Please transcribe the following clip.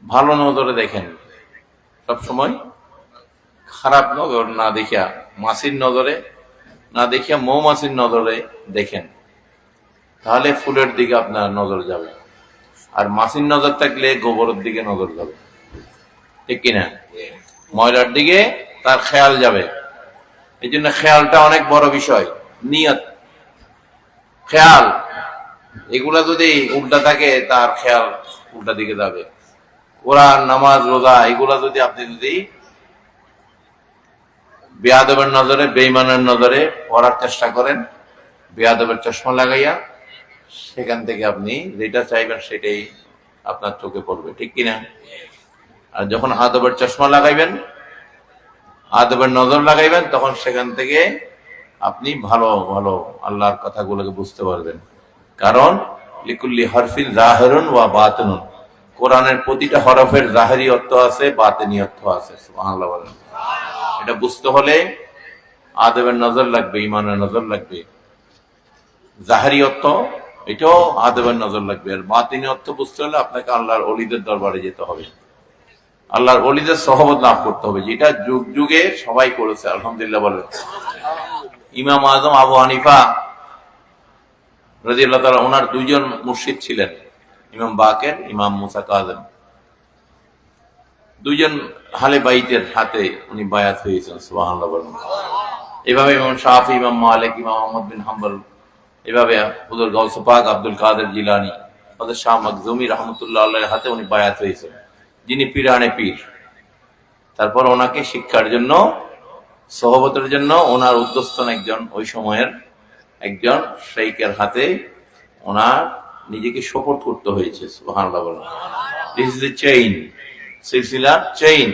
ভালো নজরে দেখেন, সবসময় খারাপ নজর না দেখিয়া, মাছির নজরে না দেখিয়া মৌমাছির নজরে দেখেন, তাহলে ফুলের দিকে আপনার নজর যাবে। আর মাছির নজর থাকলে গোবরের দিকে নজর যাবে, ঠিক কিনা? ময়লার দিকে তার খেয়াল যাবে। এই জন্য খেয়ালটা অনেক বড় বিষয়। নিয়ত, খেয়াল, এগুলা যদি উল্টা থাকে তার খেয়াল উল্টা দিকে যাবে। কোরআন, নামাজ, রোজা এগুলা যদি আপনি বেয়াদবের নজরে, বেঈমানের নজরে পড়ার চেষ্টা করেন, বেয়াদবের চশমা লাগাইয়া, সেখান থেকে আপনি যেটা চাইবেন সেটাই আপনার চোখে পড়বে, ঠিক কিনা? আর যখন আদবের চশমা লাগাইবেন, আদবের নজর লাগাইবেন, তখন সেখান থেকে আপনি ভালো ভালো আল্লাহর কথাগুলোকে বুঝতে পারবেন। কারণ লিকুল্লি হরফিন জাহিরুন ওয়া বাতিনুন, কোরআনের প্রতিটা হরফের জাহেরি অর্থ আছে, বাতিনি অর্থ আছে। সুবহানাল্লাহ বলেন। এটা বুঝতে হলে আদবের নজর লাগবে, ইমানের নজর লাগবে। জাহেরি অর্থ এটাও আদবের নজর লাগবে। আর বাতিনি অর্থ বুঝতে হলে আপনাকে আল্লাহর ওলিদের দরবারে যেতে হবে, আল্লাহর ওলিদের সহবত লাভ করতে হবে, যেটা যুগ যুগে সবাই করেছে। আলহামদুলিল্লাহ বলেন। ইমাম আজম আবু হানিফা রাদিয়াল্লাহু তাআলা, ওনার দুইজন মুর্শিদ ছিলেন, ইমাম বাকের, ইমাম মুসা কাযিম। দুইজন আহলে বাইতের হাতে উনি বায়াত হয়েছেন। সুবহানাল্লাহ বলেন। এভাবে ইমাম শাফি, ইমাম মালিক, ইমাম আহমদ বিন হাম্বল, এভাবে হুজুর গাউসে পাক আব্দুল কাদের জিলানী, হযরত শাহ মাখজুমি রাহমাতুল্লাহ আলাইহির হাতে উনি বায়াত হয়েছেন, যিনি পীরানে পীর। তারপর ওনাকে শিক্ষার জন্য, সহবতের জন্য ওনার উদ্যোস্থান একজন, ওই সময়ের একজন শাইখের হাতে ওনার নিজেকে শপথ করতে হয়েছে। সুবহানাল্লাহ বলেন। This is a chain, Silsila chain.